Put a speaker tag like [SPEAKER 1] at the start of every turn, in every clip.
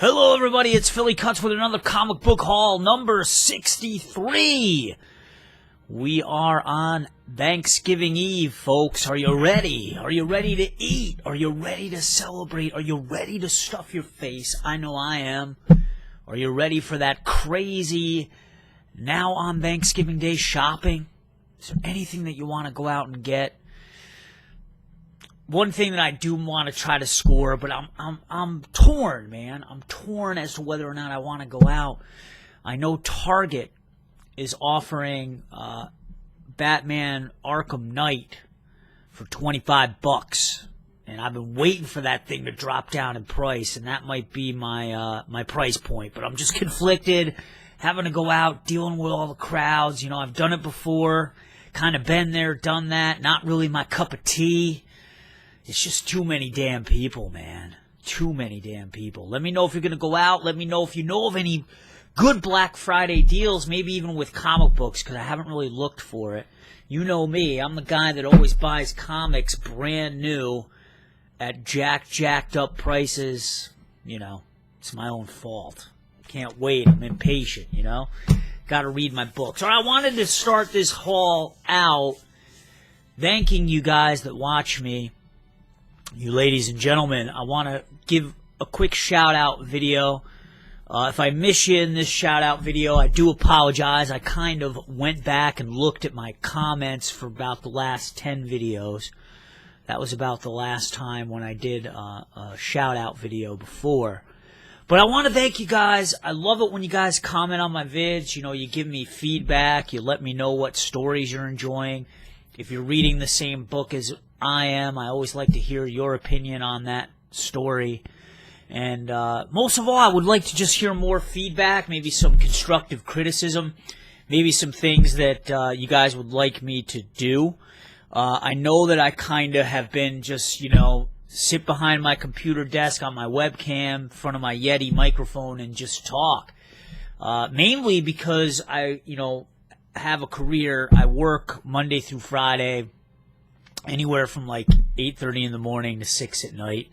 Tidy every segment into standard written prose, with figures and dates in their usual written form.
[SPEAKER 1] Hello everybody, it's Philly Cuts with another comic book haul, number 63. We are on Thanksgiving Eve, folks. Are you ready? Are you ready to eat? Are you ready to celebrate? Are you ready to stuff your face? I know I am. Are you ready for that crazy, now on Thanksgiving Day shopping? Is there anything that you want to go out and get? One thing that I do want to try to score, but I'm torn, man. I'm torn as to whether or not I want to go out. I know Target is offering Batman Arkham Knight for $25, and I've been waiting for that thing to drop down in price, and that might be my my price point. But I'm just conflicted, having to go out, dealing with all the crowds. You know, I've done it before, kind of been there, done that. Not really my cup of tea. It's just too many damn people, man. Too many damn people. Let me know if you're going to go out. Let me know if you know of any good Black Friday deals, maybe even with comic books, because I haven't really looked for it. You know me. I'm the guy that always buys comics brand new at jacked up prices. You know, it's my own fault. Can't wait. I'm impatient, you know. Got to read my books. All right, I wanted to start this haul out thanking you guys that watch me. You ladies and gentlemen, I want to give a quick shout-out video. If I miss you in this shout-out video, I do apologize. I kind of went back and looked at my comments for about the last 10 videos. That was about the last time when I did a shout-out video before. But I want to thank you guys. I love it when you guys comment on my vids. You know, you give me feedback. You let me know what stories you're enjoying. If you're reading the same book as I am, I always like to hear your opinion on that story. And most of all, I would like to just hear more feedback, maybe some constructive criticism, maybe some things that you guys would like me to do. I know that I kind of have been just, you know, sit behind my computer desk on my webcam, in front of my Yeti microphone, and just talk. Mainly because I, you know, have a career. I work Monday through Friday, anywhere from like 8:30 in the morning to 6 at night.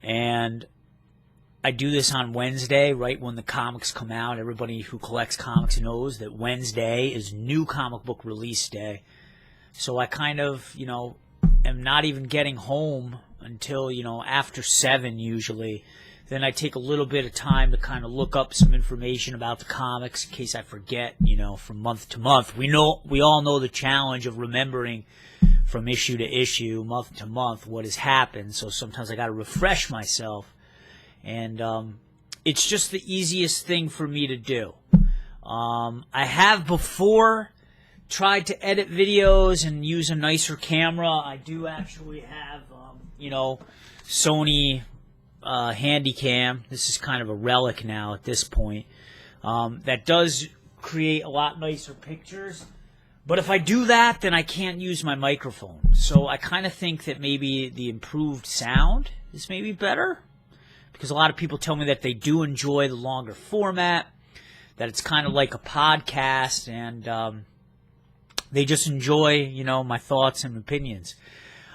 [SPEAKER 1] And I do this on Wednesday, right when the comics come out. Everybody who collects comics knows that Wednesday is new comic book release day. So I kind of, you know, am not even getting home until, you know, after 7 usually. Then I take a little bit of time to kind of look up some information about the comics in case I forget, you know, from month to month. We all know the challenge of remembering from issue to issue, month to month, what has happened. So sometimes I got to refresh myself. And it's just the easiest thing for me to do. I have before tried to edit videos and use a nicer camera. I do actually have, you know, Sony Handycam. This is kind of a relic now at this point. That does create a lot nicer pictures. But if I do that, then I can't use my microphone. So I kind of think that maybe the improved sound is maybe better. Because a lot of people tell me that they do enjoy the longer format. That it's kind of like a podcast. And they just enjoy, you know, my thoughts and opinions.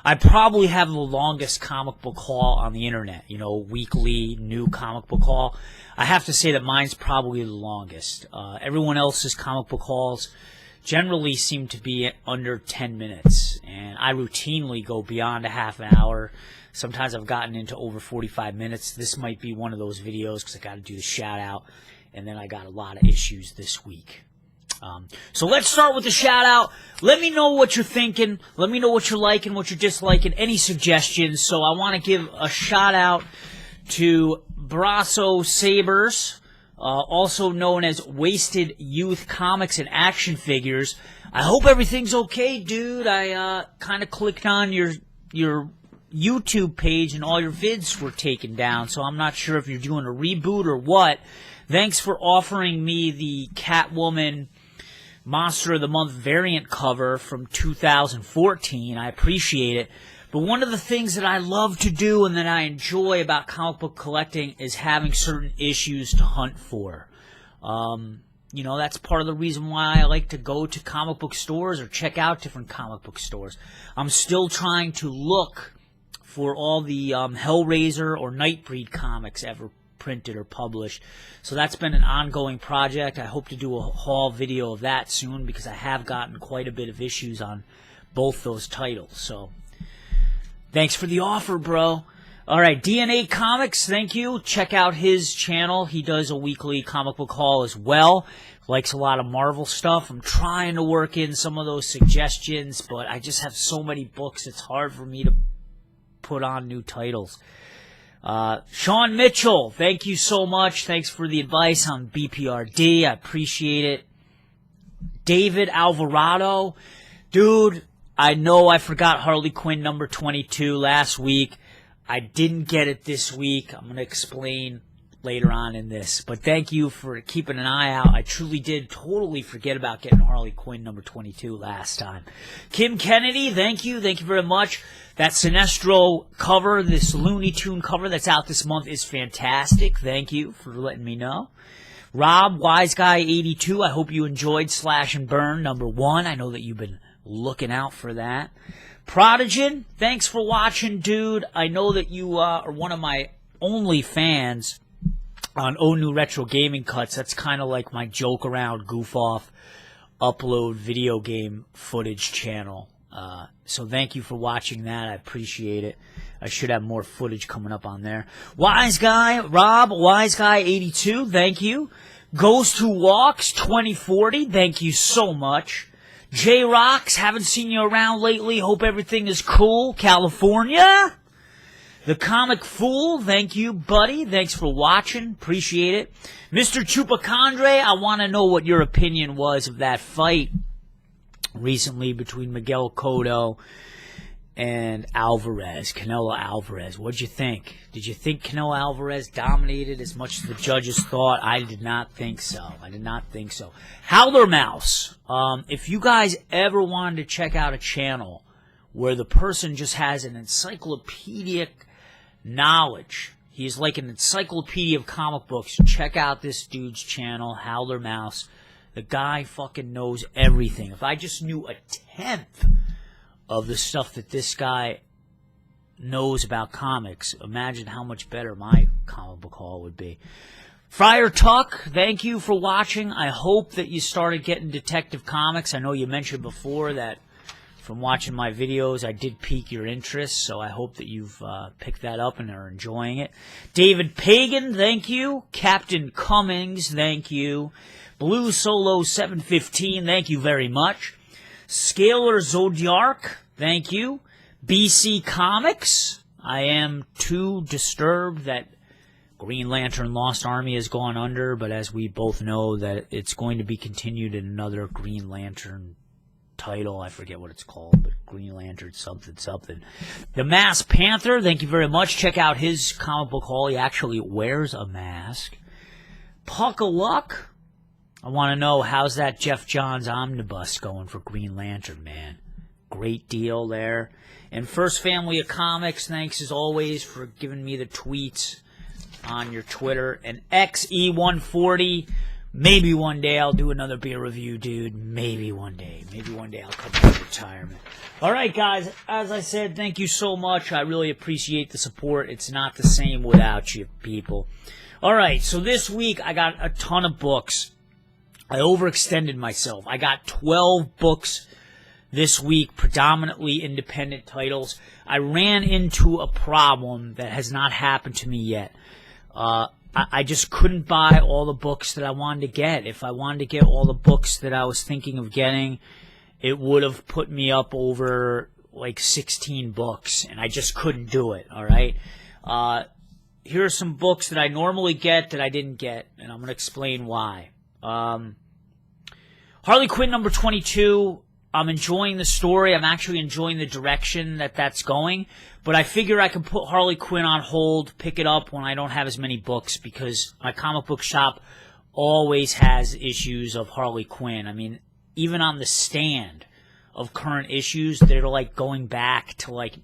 [SPEAKER 1] I probably have the longest comic book haul on the internet. You know, weekly new comic book haul. I have to say that mine's probably the longest. Everyone else's comic book hauls generally seem to be under 10 minutes, and I routinely go beyond a half an hour. Sometimes I've gotten into over 45 minutes. This might be one of those videos because I got to do the shout out, and then I got a lot of issues this week. So let's start with the shout out. Let me know what you're thinking. Let me know what you're liking, what you're disliking, any suggestions. So I want to give a shout out to Brasso Sabers, also known as Wasted Youth Comics and Action Figures. I hope everything's okay, dude. I kind of clicked on your YouTube page and all your vids were taken down, so I'm not sure if you're doing a reboot or what. Thanks for offering me the Catwoman Monster of the Month variant cover from 2014. I appreciate it. But one of the things that I love to do and that I enjoy about comic book collecting is having certain issues to hunt for. You know, that's part of the reason why I like to go to comic book stores or check out different comic book stores. I'm still trying to look for all the Hellraiser or Nightbreed comics ever printed or published. So that's been an ongoing project. I hope to do a haul video of that soon because I have gotten quite a bit of issues on both those titles. So thanks for the offer, bro. All right, DNA Comics, thank you. Check out his channel. He does a weekly comic book haul as well. Likes a lot of Marvel stuff. I'm trying to work in some of those suggestions, but I just have so many books, it's hard for me to put on new titles. Sean Mitchell, thank you so much. Thanks for the advice on BPRD. I appreciate it. David Alvarado, dude, I know I forgot Harley Quinn number 22 last week. I didn't get it this week. I'm going to explain later on in this. But thank you for keeping an eye out. I truly did totally forget about getting Harley Quinn number 22 last time. Kim Kennedy, thank you. Thank you very much. That Sinestro cover, this Looney Tune cover that's out this month is fantastic. Thank you for letting me know. Rob, Wise Guy 82, I hope you enjoyed Slash and Burn number 1. I know that you've been looking out for that. Prodigen, thanks for watching, dude. I know that you are one of my only fans on ONU Retro Gaming Cuts. That's kind of like my joke around, goof off, upload video game footage channel. So thank you for watching that. I appreciate it. I should have more footage coming up on there. Wise Guy, Rob, Wise Guy 82, thank you. Ghost Who Walks 2040, thank you so much. J-Rocks, haven't seen you around lately. Hope everything is cool. California. The Comic Fool, thank you, buddy. Thanks for watching. Appreciate it. Mr. Chupacandre, I want to know what your opinion was of that fight recently between Miguel Cotto and Alvarez, Canelo Alvarez. What'd you think? Did you think Canelo Alvarez dominated as much as the judges thought? I did not think so. I did not think so. Howler Mouse. If you guys ever wanted to check out a channel where the person just has an encyclopedic knowledge, he's like an encyclopedia of comic books, check out this dude's channel, Howler Mouse. The guy fucking knows everything. If I just knew a tenth of the stuff that this guy knows about comics, imagine how much better my comic book haul would be. Friar Tuck, thank you for watching. I hope that you started getting Detective Comics. I know you mentioned before that from watching my videos, I did pique your interest, so I hope that you've picked that up and are enjoying it. David Pagan, thank you. Captain Cummings, thank you. Blue Solo 715, thank you very much. Scalar Zodiark, thank you. BC Comics, I am too disturbed that Green Lantern Lost Army has gone under, but as we both know that it's going to be continued in another Green Lantern title. I forget what it's called, but Green Lantern something something. The Masked Panther, thank you very much. Check out his comic book haul. He actually wears a mask. Puck of Luck, I want to know, how's that Jeff Johns omnibus going for Green Lantern, man? Great deal there. And First Family of Comics, thanks as always for giving me the tweets on your Twitter. And XE140, maybe one day I'll do another beer review, dude. Maybe one day. Maybe one day I'll come out of retirement. All right, guys, as I said, thank you so much. I really appreciate the support. It's not the same without you, people. All right, so this week I got a ton of books. I overextended myself. I got 12 books this week, predominantly independent titles. I ran into a problem that has not happened to me yet. I just couldn't buy all the books that I wanted to get. If I wanted to get all the books that I was thinking of getting, it would have put me up over like 16 books, and I just couldn't do it, all right? Here are some books that I normally get that I didn't get, and I'm going to explain why. Harley Quinn number 22, I'm enjoying the story. I'm actually enjoying the direction that that's going. But I figure I can put Harley Quinn on hold, pick it up when I don't have as many books, because my comic book shop always has issues of Harley Quinn. I mean, even on the stand of current issues, they're like going back to like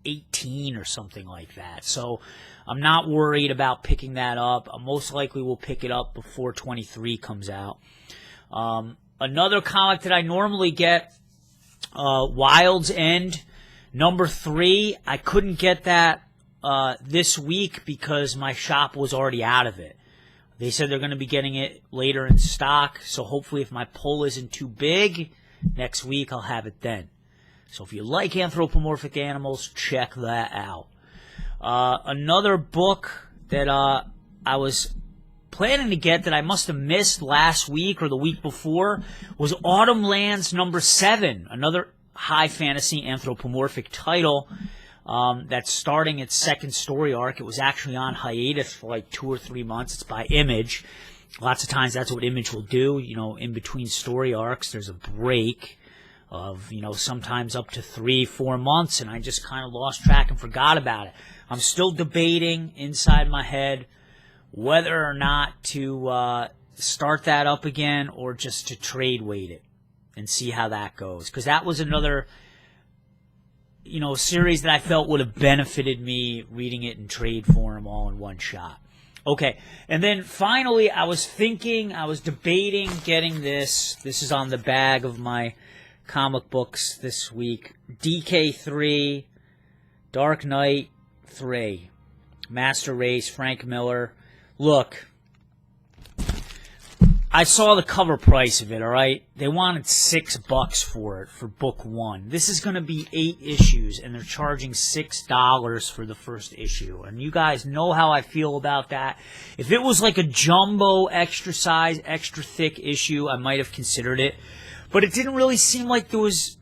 [SPEAKER 1] 18 or something like that. So I'm not worried about picking that up. I most likely will pick it up before 23 comes out. Another comic that I normally get, Wild's End, number 3. I couldn't get that this week because my shop was already out of it. They said they're going to be getting it later in stock, so hopefully if my pull isn't too big, next week I'll have it then. So if you like anthropomorphic animals, check that out. Another book that I was planning to get that I must have missed last week or the week before was Autumn Lands #7, another high fantasy anthropomorphic title that's starting its second story arc. It was actually on hiatus for like 2 or 3 months. It's by Image. Lots of times that's what Image will do. You know, in between story arcs, there's a break of, you know, sometimes up to 3-4 months, and I just kind of lost track and forgot about it. I'm still debating inside my head whether or not to start that up again or just to trade weight it and see how that goes. Because that was another, you know, series that I felt would have benefited me reading it in trade form all in one shot. Okay, and then finally I was debating getting this. This is on the bag of my comic books this week. DK3, Dark Knight 3, Master Race, Frank Miller. Look, I saw the cover price of it, alright? They wanted $6 for it, for book 1. This is going to be 8 issues, and they're charging $6 for the first issue. And you guys know how I feel about that. If it was like a jumbo, extra size, extra thick issue, I might have considered it. But it didn't really seem like there was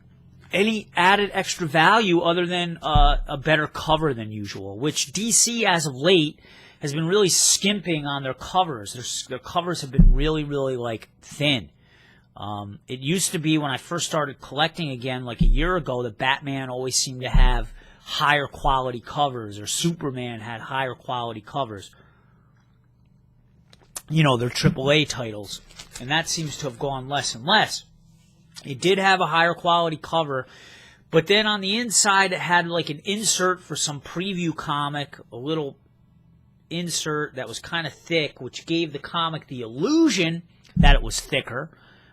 [SPEAKER 1] any added extra value other than a better cover than usual, which DC, as of late, has been really skimping on their covers. Their covers have been really, really, like, thin. It used to be when I first started collecting again, like a year ago, that Batman always seemed to have higher quality covers, or Superman had higher quality covers. You know, their AAA titles. And that seems to have gone less and less. It did have a higher quality cover, but then on the inside it had like an insert for some preview comic, a little insert that was kind of thick, which gave the comic the illusion that it was thicker.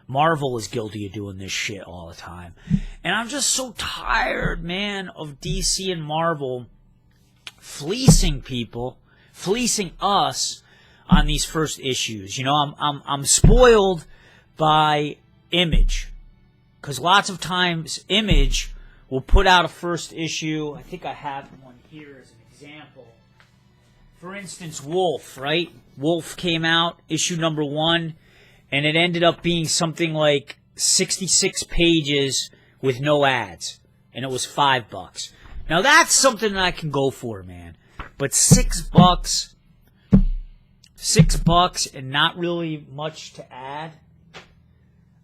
[SPEAKER 1] Marvel is guilty of doing this shit all the time. And I'm just so tired, man, of DC and Marvel fleecing people, fleecing us on these first issues. You know, I'm spoiled by Image. Because lots of times, Image will put out a first issue. I think I have one here as an example. For instance, Wolf, right? Wolf came out, issue #1, and it ended up being something like 66 pages with no ads. And it was $5. Now, that's something that I can go for, man. But $6, $6 and not really much to add,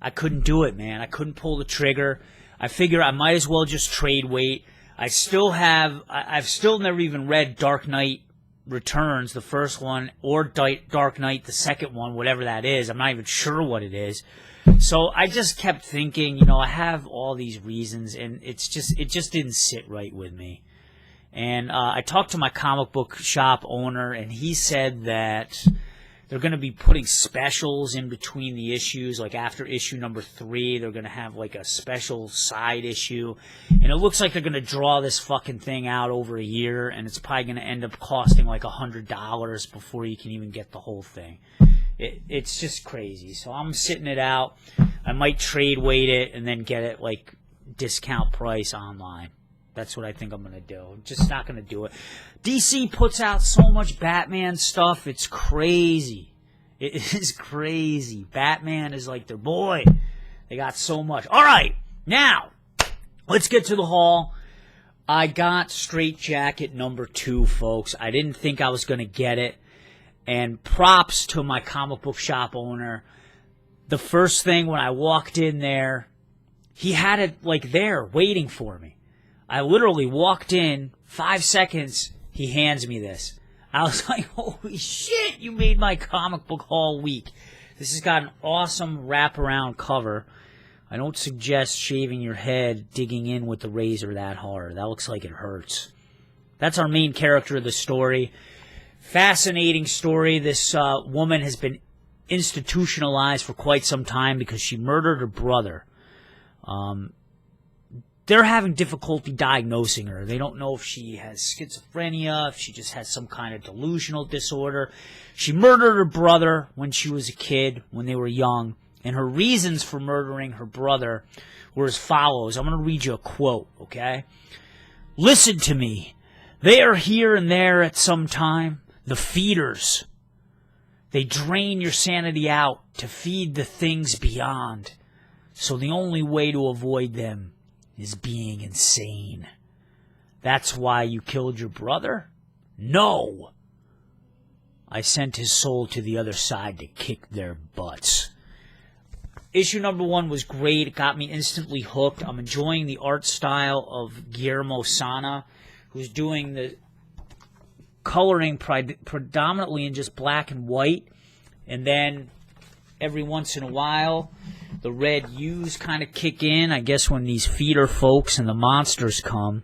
[SPEAKER 1] I couldn't do it, man. I couldn't pull the trigger. I figure I might as well just trade weight. I've still never even read Dark Knight Returns, the first one, or Dark Knight, the second one, whatever that is. I'm not even sure what it is. So I just kept thinking, you know, I have all these reasons, and it just didn't sit right with me. And I talked to my comic book shop owner, and he said that they're going to be putting specials in between the issues. Like after issue #3, they're going to have like a special side issue. And it looks like they're going to draw this fucking thing out over a year. And it's probably going to end up costing like $100 before you can even get the whole thing. It's just crazy. So I'm sitting it out. I might trade weight it and then get it like discount price online. That's what I think I'm going to do. I'm just not going to do it. DC puts out so much Batman stuff. It's crazy. It is crazy. Batman is like their boy. They got so much. All right. Now, let's get to the haul. I got Strait Jacket #2, folks. I didn't think I was going to get it. And props to my comic book shop owner. The first thing when I walked in there, he had it like there waiting for me. I literally walked in, 5 seconds, he hands me this. I was like, holy shit, you made my comic book haul week. This has got an awesome wraparound cover. I don't suggest shaving your head, digging in with the razor that hard. That looks like it hurts. That's our main character of the story. Fascinating story. This woman has been institutionalized for quite some time because she murdered her brother. they're having difficulty diagnosing her. They don't know if she has schizophrenia, if she just has some kind of delusional disorder. She murdered her brother when she was a kid, when they were young, and her reasons for murdering her brother were as follows. I'm going to read you a quote, okay? "Listen to me. They are here and there at some time, the feeders. They drain your sanity out to feed the things beyond. So the only way to avoid them is being insane. That's why you killed your brother? No! I sent his soul to the other side to kick their butts." Issue number 1 was great. It got me instantly hooked. I'm enjoying the art style of Guillermo Sana, who's doing the coloring predominantly in just black and white. And then every once in a while, the red hues kind of kick in, I guess, when these feeder folks and the monsters come.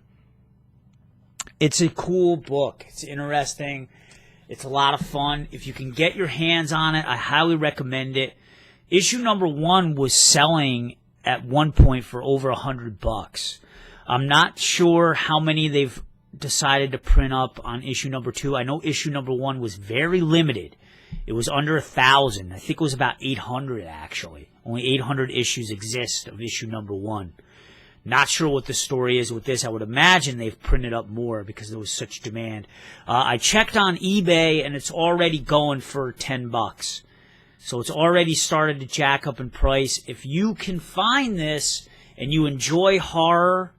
[SPEAKER 1] It's a cool book. It's interesting. It's a lot of fun. If you can get your hands on it, I highly recommend it. Issue number 1 was selling at one point for over $100. I'm not sure how many they've decided to print up on issue number 2. I know issue number 1 was very limited. It was under 1,000. I think it was about 800, actually. Only 800 issues exist of issue number 1. Not sure what the story is with this. I would imagine they've printed up more because there was such demand. I checked on eBay, and it's already going for $10. So it's already started to jack up in price. If you can find this and you enjoy horror,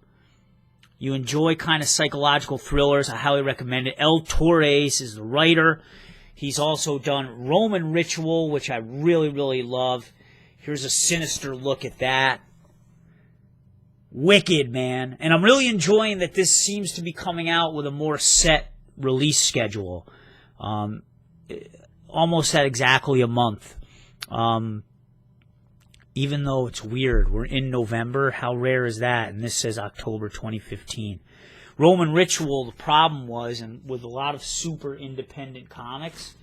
[SPEAKER 1] you enjoy kind of psychological thrillers, I highly recommend it. El Torres is the writer. He's also done Roman Ritual, which I really, really love. Here's a sinister look at that. Wicked, man. And I'm really enjoying that this seems to be coming out with a more set release schedule. Almost at exactly a month. Even though it's weird, we're in November. How rare is that? And this says October 2015. Roman Ritual, the problem was, and with a lot of super independent comics,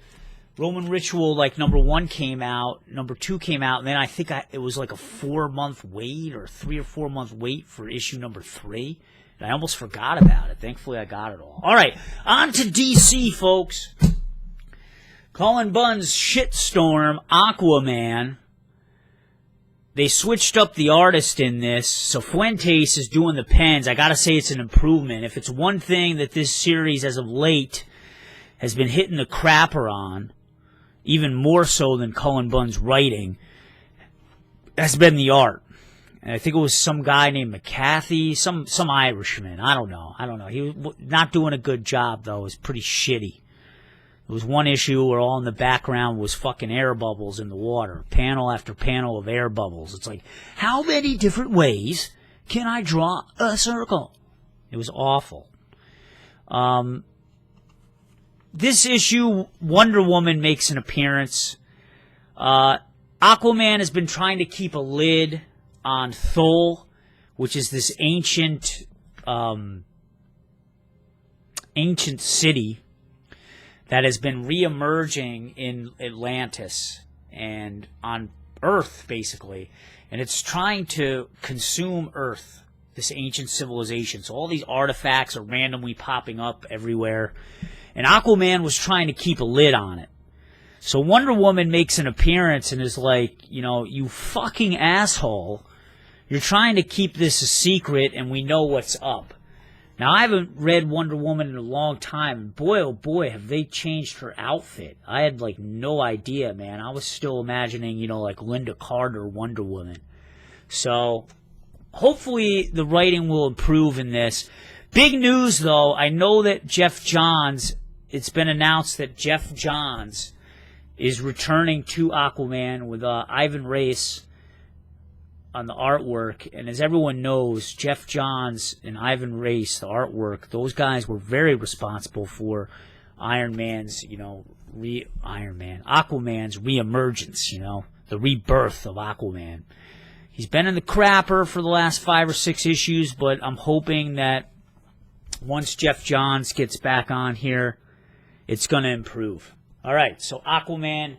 [SPEAKER 1] Roman Ritual, like, number 1 came out, number 2 came out, and then I think it was like a 4-month wait, or 3 or 4 month wait for issue number 3. And I almost forgot about it. Thankfully, I got it all. All right, on to DC, folks. Cullen Bunn's shitstorm, Aquaman. They switched up the artist in this. So Fuentes is doing the pens. I gotta say it's an improvement. If it's one thing that this series, as of late, has been hitting the crapper on, even more so than Cullen Bunn's writing, has been the art. And I think it was some guy named McCarthy, some Irishman. I don't know. He was not doing a good job, though. It was pretty shitty. There was one issue where all in the background was fucking air bubbles in the water. Panel after panel of air bubbles. It's like, how many different ways can I draw a circle? It was awful. This issue, Wonder Woman makes an appearance. Aquaman has been trying to keep a lid on Thule, which is this ancient city that has been re-emerging in Atlantis and on Earth, basically. And it's trying to consume Earth, this ancient civilization. So all these artifacts are randomly popping up everywhere. And Aquaman was trying to keep a lid on it. So Wonder Woman makes an appearance and is like, you fucking asshole. You're trying to keep this a secret and we know what's up. Now, I haven't read Wonder Woman in a long time, and boy, oh boy, have they changed her outfit. I had, no idea, man. I was still imagining, Linda Carter Wonder Woman. So, hopefully the writing will improve in this. Big news, though. I know that it's been announced that Jeff Johns is returning to Aquaman with Ivan Reis on the artwork, and as everyone knows, Jeff Johns and Ivan Reis, the artwork, those guys were very responsible for Aquaman's reemergence, the rebirth of Aquaman. He's been in the crapper for the last 5 or 6 issues, but I'm hoping that once Jeff Johns gets back on here, it's going to improve. All right, so Aquaman,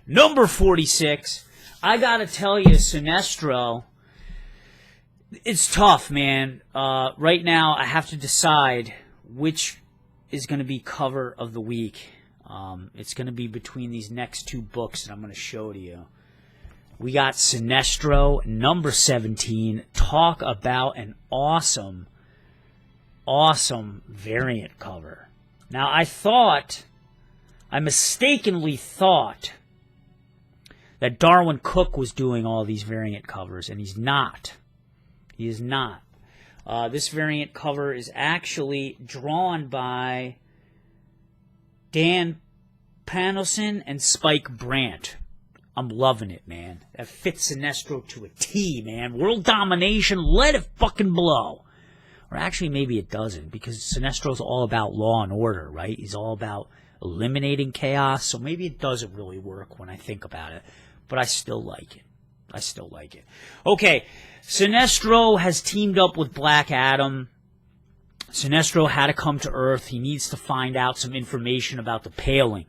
[SPEAKER 1] number 46. I gotta tell you, Sinestro, It's tough, man. Right now, I have to decide which is going to be cover of the week. It's going to be between these next two books that I'm going to show to you. We got Sinestro, number 17. Talk about an awesome, awesome variant cover. Now, I mistakenly thought that Darwin Cook was doing all these variant covers, and he's not. He is not. This variant cover is actually drawn by Dan Panelson and Spike Brandt. I'm loving it, man. That fits Sinestro to a T, man. World domination, let it fucking blow. Or actually, maybe it doesn't, because Sinestro's all about law and order, right? He's all about eliminating chaos, so maybe it doesn't really work when I think about it. But I still like it. I still like it. Okay, Sinestro has teamed up with Black Adam. Sinestro had to come to Earth. He needs to find out some information about the Paling.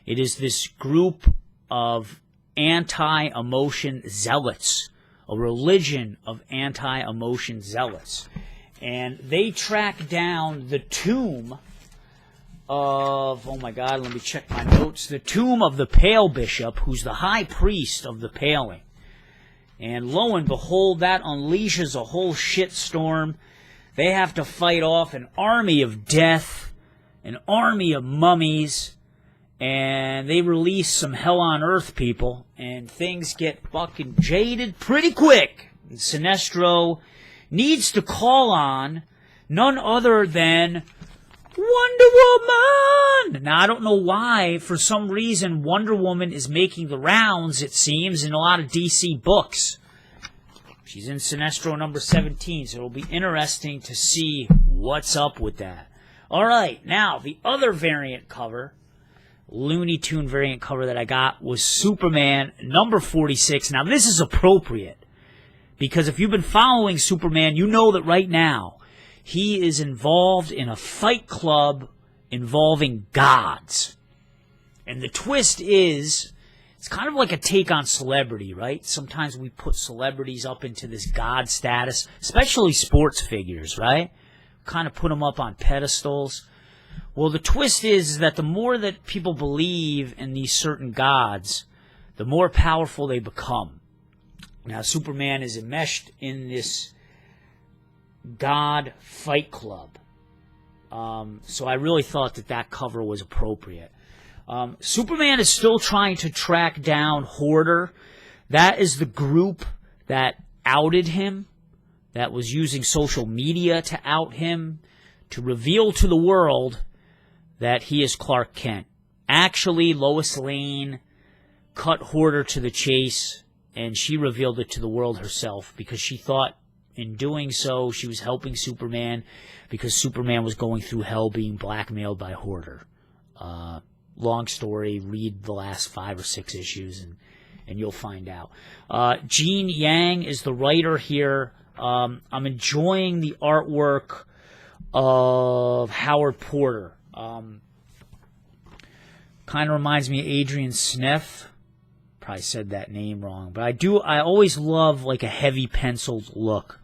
[SPEAKER 1] It is this group of anti-emotion zealots, a religion of anti-emotion zealots. And they track down the tomb of, oh my God, let me check my notes, the tomb of the Pale Bishop, who's the high priest of the Paling. And lo and behold, that unleashes a whole shitstorm. They have to fight off an army of death, an army of mummies, and they release some hell on earth people, and things get fucking jaded pretty quick. And Sinestro needs to call on none other than Wonder Woman! Now, I don't know why, for some reason, Wonder Woman is making the rounds, it seems, in a lot of DC books. She's in Sinestro number 17, so it'll be interesting to see what's up with that. Alright, now, the other variant cover, Looney Tune variant cover that I got, was Superman number 46. Now, this is appropriate, because if you've been following Superman, you know that right now, he is involved in a fight club involving gods. And the twist is, it's kind of like a take on celebrity, right? Sometimes we put celebrities up into this god status, especially sports figures, right? Kind of put them up on pedestals. Well, the twist is that the more that people believe in these certain gods, the more powerful they become. Now, Superman is enmeshed in this God fight club. So I really thought that cover was appropriate. Superman is still trying to track down Hoarder. That is the group that outed him, that was using social media to out him, to reveal to the world that he is Clark Kent. Actually, Lois Lane cut Hoarder to the chase, and she revealed it to the world herself, because she thought in doing so, she was helping Superman, because Superman was going through hell being blackmailed by Hoarder. Long story, read the last 5 or 6 issues, and you'll find out. Gene Yang is the writer here. I'm enjoying the artwork of Howard Porter. Kind of reminds me of Adrian Sniff. Probably said that name wrong, but I always love like a heavy penciled look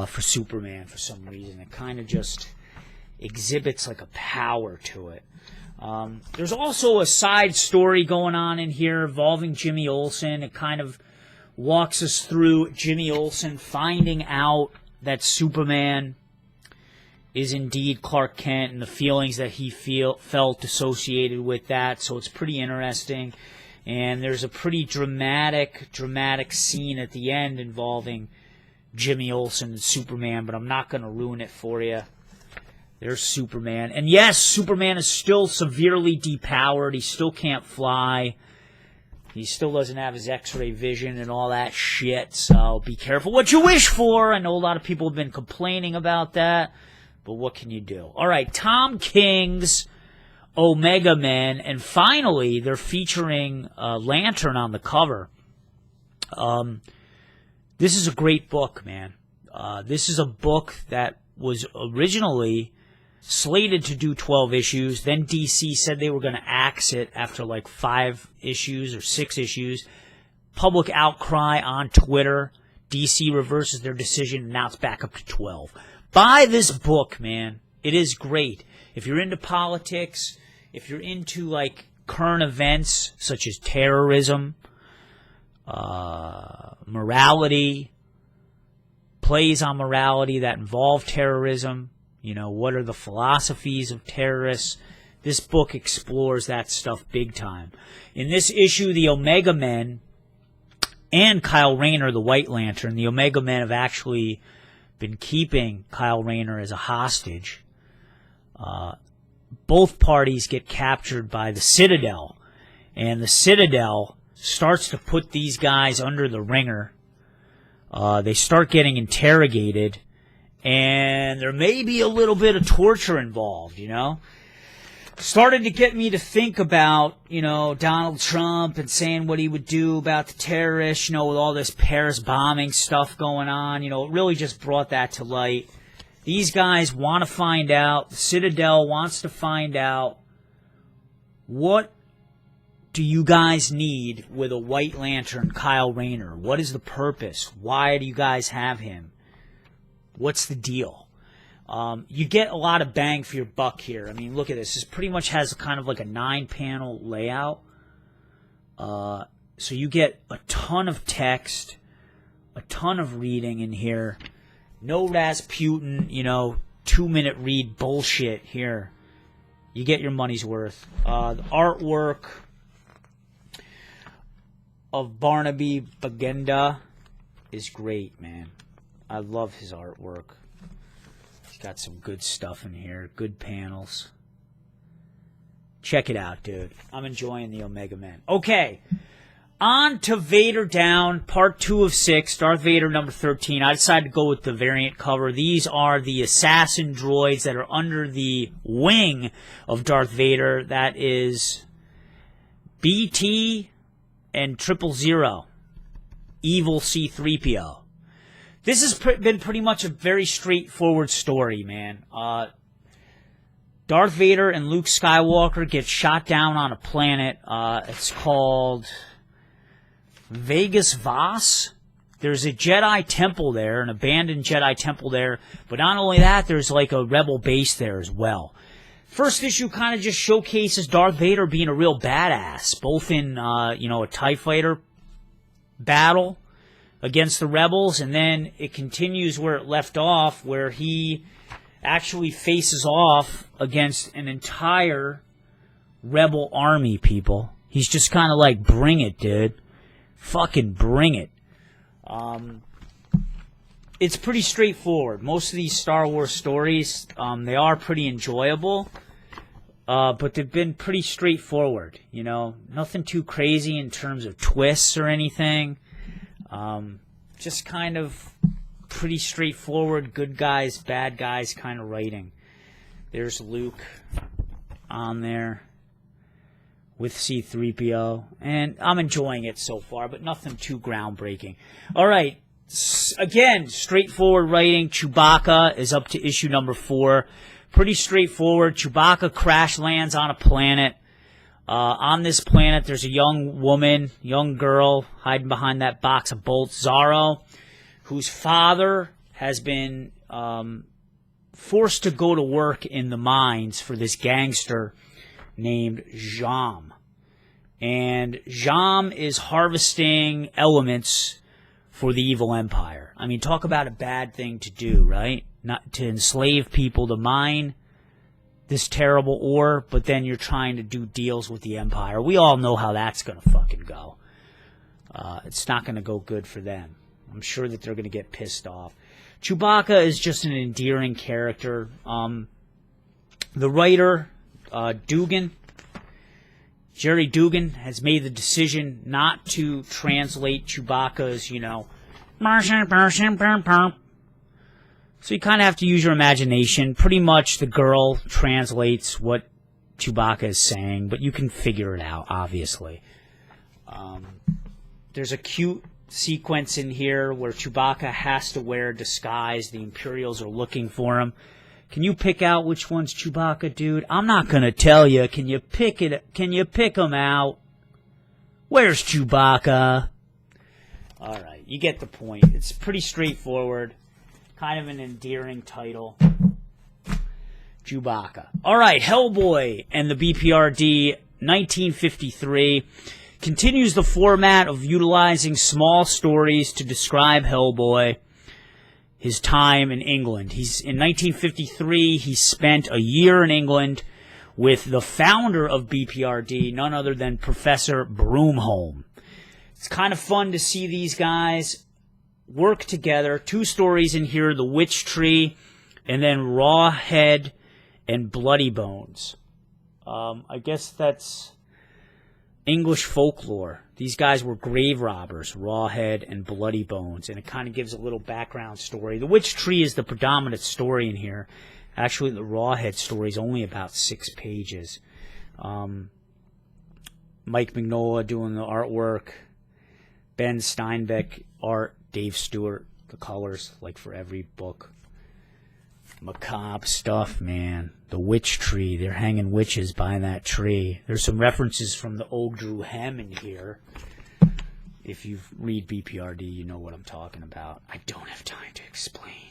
[SPEAKER 1] for Superman for some reason. It kind of just exhibits like a power to it. There's also a side story going on in here involving Jimmy Olsen. It kind of walks us through Jimmy Olsen finding out that Superman is indeed Clark Kent and the feelings that he felt associated with that. So it's pretty interesting. And there's a pretty dramatic scene at the end involving Jimmy Olsen and Superman, but I'm not going to ruin it for you. There's Superman. And yes, Superman is still severely depowered. He still can't fly. He still doesn't have his X-ray vision and all that shit, so be careful what you wish for. I know a lot of people have been complaining about that, but what can you do? All right, Tom King's Omega Men, and finally, they're featuring Lantern on the cover. This is a great book, man. This is a book that was originally slated to do 12 issues. Then DC said they were going to axe it after like 5 issues or 6 issues. Public outcry on Twitter. DC reverses their decision, and now it's back up to 12. Buy this book, man. It is great. If you're into politics, if you're into, like, current events such as terrorism, morality, plays on morality that involve terrorism, you know, what are the philosophies of terrorists? This book explores that stuff big time. In this issue, the Omega Men and Kyle Rayner, the White Lantern, the Omega Men have actually been keeping Kyle Rayner as a hostage. Both parties get captured by the Citadel, and the Citadel starts to put these guys under the ringer. They start getting interrogated, and there may be a little bit of torture involved, you know. Started to get me to think about, you know, Donald Trump and saying what he would do about the terrorists, you know, with all this Paris bombing stuff going on. You know, it really just brought that to light. These guys want to find out, the Citadel wants to find out, what do you guys need with a White Lantern, Kyle Rayner? What is the purpose? Why do you guys have him? What's the deal? You get a lot of bang for your buck here. I mean, look at this. This pretty much has kind of like a 9-panel layout. So you get a ton of text, a ton of reading in here. No Rasputin, you know, 2-minute read bullshit here. You get your money's worth. The artwork of Barnaby Bagenda is great, man. I love his artwork. He's got some good stuff in here. Good panels. Check it out, dude. I'm enjoying the Omega Men. Okay. On to Vader Down, part 2 of 6, Darth Vader number 13. I decided to go with the variant cover. These are the assassin droids that are under the wing of Darth Vader. That is BT and 000, Evil C-3PO. This has been pretty much a very straightforward story, man. Darth Vader and Luke Skywalker get shot down on a planet. It's called Vegas Voss. There's a Jedi temple there, an abandoned Jedi temple there. But not only that, there's like a rebel base there as well. First issue kind of just showcases Darth Vader being a real badass, both in, you know, a TIE fighter battle against the rebels, and then it continues where it left off, where he actually faces off against an entire rebel army, people. He's just kind of like, bring it, dude. Fucking bring it. It's pretty straightforward. Most of these Star Wars stories, they are pretty enjoyable, but they've been pretty straightforward, you know. Nothing too crazy in terms of twists or anything. Just kind of pretty straightforward, good guys, bad guys kind of writing. There's Luke on there with C-3PO, and I'm enjoying it so far, but nothing too groundbreaking. All right, again, straightforward writing. Chewbacca is up to issue number 4. Pretty straightforward. Chewbacca crash lands on a planet. On this planet, there's a young woman, young girl, hiding behind that box of bolts, Zaro, whose father has been forced to go to work in the mines for this gangster named Jam. And Jam is harvesting elements for the evil empire. I mean, talk about a bad thing to do, right? Not to enslave people to mine this terrible ore, but then you're trying to do deals with the Empire. We all know how that's going to fucking go. It's not going to go good for them. I'm sure that they're going to get pissed off. Chewbacca is just an endearing character. The writer, Jerry Dugan, has made the decision not to translate Chewbacca's, you know, so you kind of have to use your imagination. Pretty much the girl translates what Chewbacca is saying, but you can figure it out, obviously. There's a cute sequence in here where Chewbacca has to wear a disguise. The Imperials are looking for him. Can you pick out which one's Chewbacca, dude? I'm not going to tell you. Can you pick him out? Where's Chewbacca? All right. You get the point. It's pretty straightforward. Kind of an endearing title. Chewbacca. All right, Hellboy and the BPRD, 1953. Continues the format of utilizing small stories to describe Hellboy, his time in England. In 1953, he spent a year in England with the founder of BPRD, none other than Professor Bruttenholm. It's kind of fun to see these guys work together. 2 stories in here, The Witch Tree, and then Rawhead and Bloody Bones. I guess that's English folklore. These guys were grave robbers, Rawhead and Bloody Bones, and it kind of gives a little background story. The Witch Tree is the predominant story in here. Actually, the Rawhead story is only about 6 pages. Mike Mignola doing the artwork. Ben Steinbeck art. Dave Stewart, the colors, like for every book. Macabre stuff, man. The Witch Tree. They're hanging witches by that tree. There's some references from the Ogdru Hem in here. If you read BPRD, you know what I'm talking about. I don't have time to explain.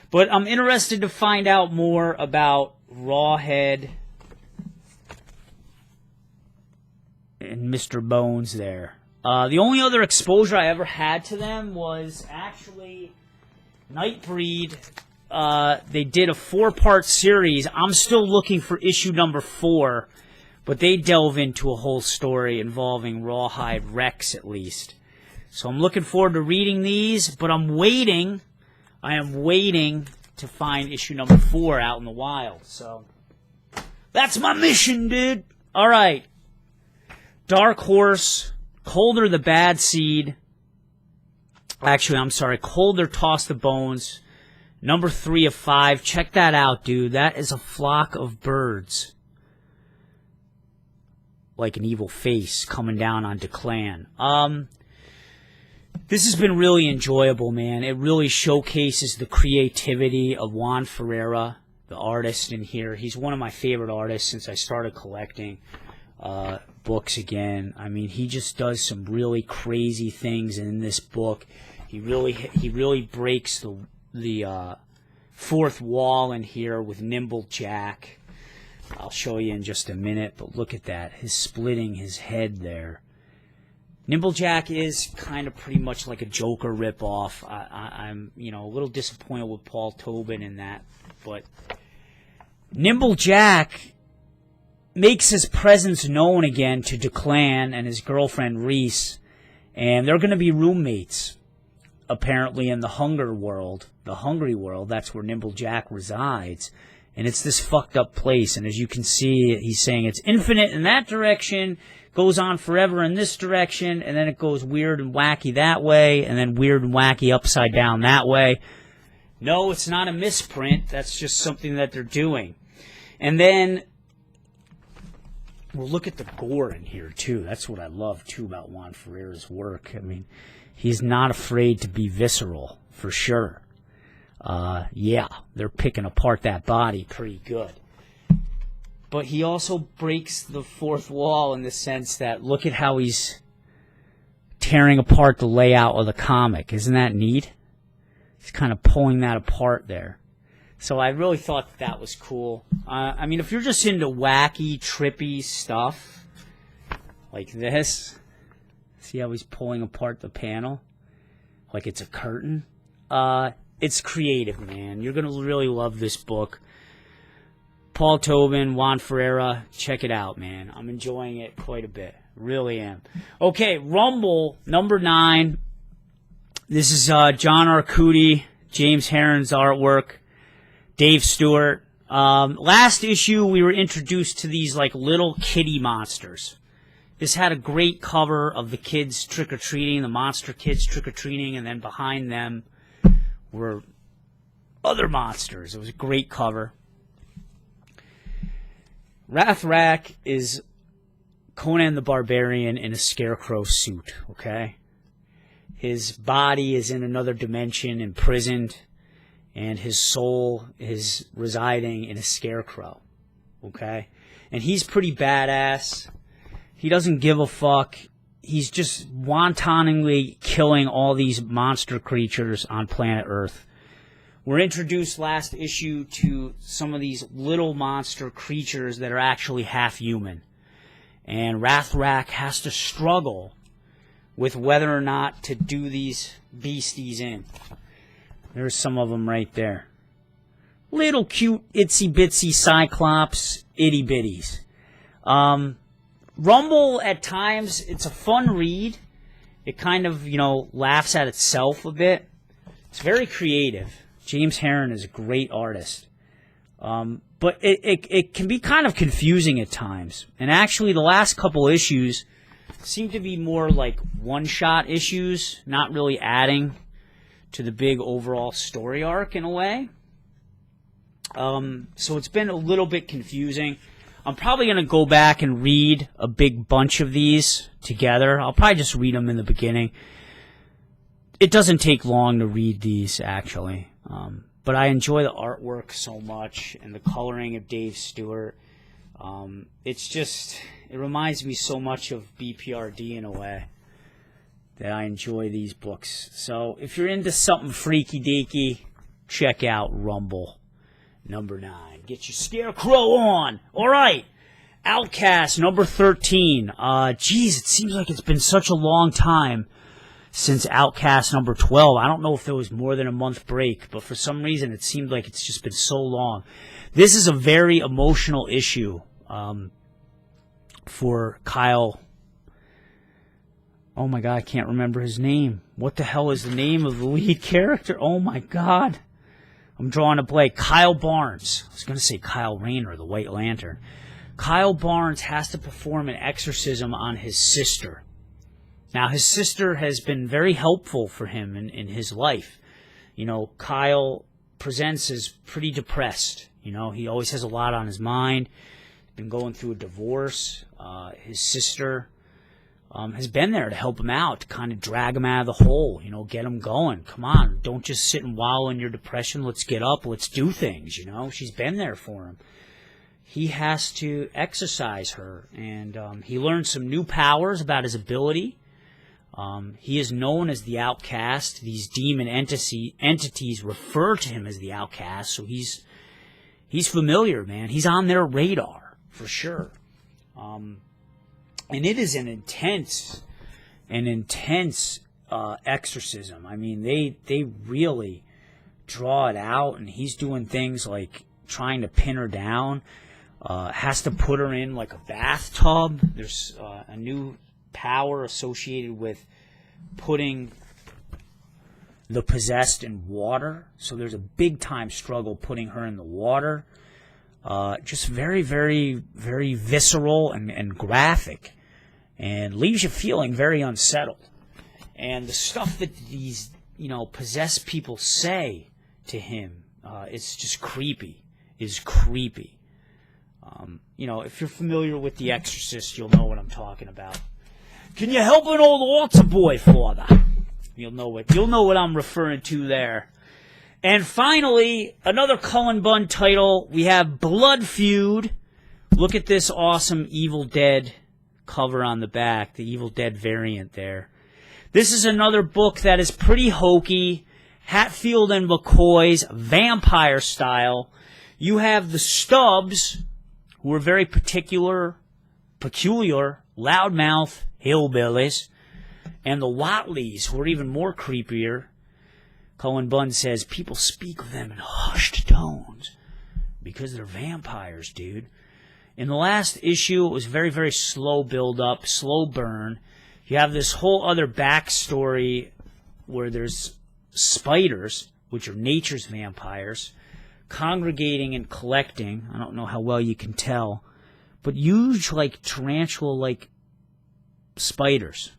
[SPEAKER 1] But I'm interested to find out more about Rawhead and Mr. Bones there. The only other exposure I ever had to them was actually Nightbreed. They did a 4-part series. I'm still looking for issue number 4, but they delve into a whole story involving Rawhide Rex at least. So I'm looking forward to reading these, but I am waiting to find issue number 4 out in the wild. So that's my mission, dude. All right. Dark Horse. Colder the Bad Seed. Actually, I'm sorry. Colder Toss the Bones. Number 3 of 5. Check that out, dude. That is a flock of birds. Like an evil face coming down on Declan. This has been really enjoyable, man. It really showcases the creativity of Juan Ferreira, the artist in here. He's one of my favorite artists since I started collecting books again. I mean, he just does some really crazy things in this book. He really breaks the fourth wall in here with Nimble Jack. I'll show you in just a minute, but look at that. His splitting his head there. Nimble Jack is kind of pretty much like a Joker ripoff. I'm a little disappointed with Paul Tobin in that, but Nimble Jack makes his presence known again to Declan and his girlfriend Reese, and they're going to be roommates, apparently, in the Hungry World. That's where Nimble Jack resides, and it's this fucked up place, and as you can see, he's saying it's infinite in that direction, goes on forever in this direction, and then it goes weird and wacky that way, and then weird and wacky upside down that way. No, it's not a misprint, that's just something that they're doing. And then well, look at the gore in here, too. That's what I love, too, about Juan Ferreira's work. I mean, he's not afraid to be visceral, for sure. Yeah, they're picking apart that body pretty good. But he also breaks the fourth wall in the sense that look at how he's tearing apart the layout of the comic. Isn't that neat? He's kind of pulling that apart there. So I really thought that was cool. I mean, if you're just into wacky, trippy stuff like this, see how he's pulling apart the panel like it's a curtain? It's creative, man. You're going to really love this book. Paul Tobin, Juan Ferreira, check it out, man. I'm enjoying it quite a bit. Really am. Okay, Rumble, number 9. This is John Arcudi, James Herron's artwork. Dave Stewart. Last issue, we were introduced to these like little kitty monsters. This had a great cover of the kids trick-or-treating, the monster kids trick-or-treating, and then behind them were other monsters. It was a great cover. Rathrak is Conan the Barbarian in a scarecrow suit, okay? His body is in another dimension, imprisoned, and his soul is residing in a scarecrow, okay? And he's pretty badass. He doesn't give a fuck. he's just wantonly killing all these monster creatures on planet Earth. We're introduced last issue to some of these little monster creatures that are actually half human. And Rathrak has to struggle with whether or not to do these beasties in. There's some of them right there. Little cute itsy bitsy Cyclops itty bitties. Rumble at times, it's a fun read. It kind of, laughs at itself a bit. It's very creative. James Herron is a great artist. But it can be kind of confusing at times. And actually, the last couple issues seem to be more like one-shot issues, not really adding to the big overall story arc in a way. So it's been a little bit confusing. I'm probably going to go back and read a big bunch of these together. I'll probably just read them in the beginning. It doesn't take long to read these, actually. But I enjoy the artwork so much and the coloring of Dave Stewart. It reminds me so much of B.P.R.D. in a way that I enjoy these books. So if you're into something freaky-deaky, check out Rumble number 9. Get your scarecrow on. All right. Outcast number 13. It seems like it's been such a long time since Outcast number 12. I don't know if there was more than a month break, but for some reason it seemed like it's just been so long. This is a very emotional issue for Kyle. Oh my God, I can't remember his name. What the hell is the name of the lead character? Oh my God. I'm drawing a blank. Kyle Barnes. I was going to say Kyle Rayner, the White Lantern. Kyle Barnes has to perform an exorcism on his sister. Now, his sister has been very helpful for him in his life. Kyle presents as pretty depressed. He always has a lot on his mind. He's been going through a divorce. His sister has been there to help him out, to kind of drag him out of the hole, get him going. Come on, don't just sit and wallow in your depression. Let's get up. Let's do things, She's been there for him. He has to exercise her, and he learned some new powers about his ability. He is known as the Outcast. These demon entities refer to him as the Outcast, so he's familiar, man. He's on their radar, for sure. And it is an intense exorcism. I mean, they really draw it out, and he's doing things like trying to pin her down, has to put her in like a bathtub. There's a new power associated with putting the possessed in water. So there's a big time struggle putting her in the water. Just very, very, very visceral and graphic, and leaves you feeling very unsettled. And the stuff that these, possessed people say to him, it's just creepy. Is creepy. If you're familiar with The Exorcist, you'll know what I'm talking about. Can you help an old altar boy, Father? You'll know what I'm referring to there. And finally, another Cullen Bunn title. We have Blood Feud. Look at this awesome Evil Dead cover on the back, the Evil Dead variant there. This is another book that is pretty hokey. Hatfield and McCoy's vampire style. You have the Stubbs, who are very peculiar, loudmouth hillbillies, and the Watleys, who are even more creepier. Cullen Bunn says people speak of them in hushed tones because they're vampires, dude. In the last issue, it was very, very slow build-up, slow burn. You have this whole other backstory where there's spiders, which are nature's vampires, congregating and collecting. I don't know how well you can tell, but huge, tarantula-like spiders.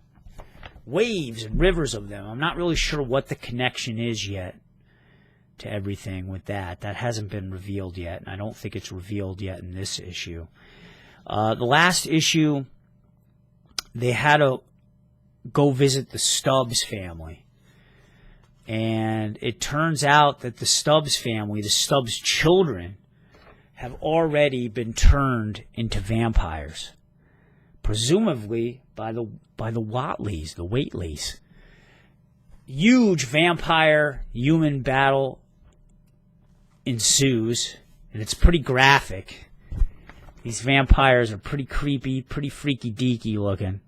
[SPEAKER 1] Waves and rivers of them. I'm not really sure what the connection is yet to everything with that. That hasn't been revealed yet, and I don't think it's revealed yet in this issue. The last issue, they had to go visit the Stubbs family. And it turns out that the Stubbs family, the Stubbs children, have already been turned into vampires. Presumably by the Watleys, the Whateleys. Huge vampire-human battle ensues, and it's pretty graphic. These vampires are pretty creepy, pretty freaky-deaky looking.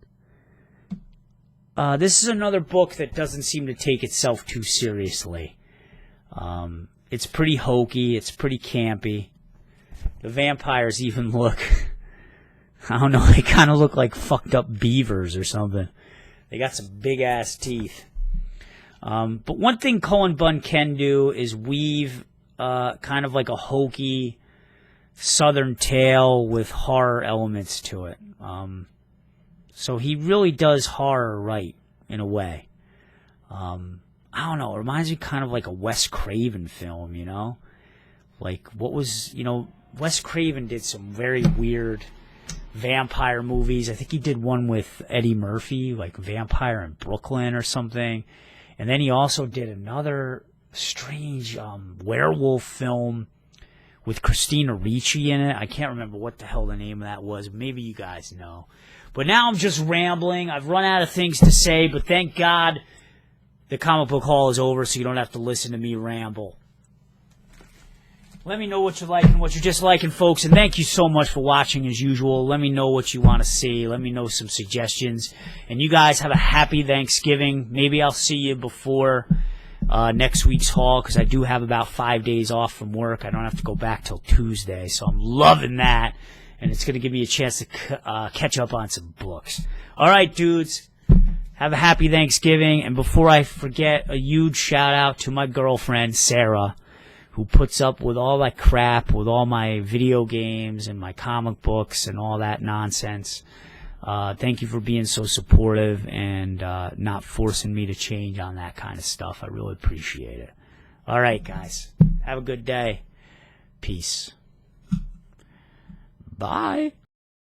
[SPEAKER 1] This is another book that doesn't seem to take itself too seriously. It's pretty hokey, it's pretty campy. The vampires even look, I don't know, they kind of look like fucked up beavers or something. They got some big-ass teeth. But one thing Cullen Bunn can do is weave kind of like a hokey southern tale with horror elements to it. So he really does horror right, in a way. I don't know, it reminds me kind of like a Wes Craven film, you know? Like, what was, you know, Wes Craven did some very weird vampire movies. I think he did one with Eddie Murphy, like Vampire in Brooklyn or something. And then he also did another strange werewolf film with Christina Ricci in it. I can't remember what the hell the name of that was. Maybe you guys know. But now I'm just rambling. I've run out of things to say, but thank God the comic book haul is over, so you don't have to listen to me ramble. Let me know what you like and what you're disliking, folks, and thank you so much for watching as usual. Let me know what you want to see. Let me know some suggestions. And you guys have a happy Thanksgiving. Maybe I'll see you before next week's haul, because I do have about 5 days off from work. I don't have to go back till Tuesday, so I'm loving that. And it's going to give me a chance to catch up on some books. All right, dudes. Have a happy Thanksgiving. And before I forget, a huge shout-out to my girlfriend, Sarah, who puts up with all that crap, with all my video games and my comic books and all that nonsense. Thank you for being so supportive and not forcing me to change on that kind of stuff. I really appreciate it. All right, guys. Have a good day. Peace. Bye.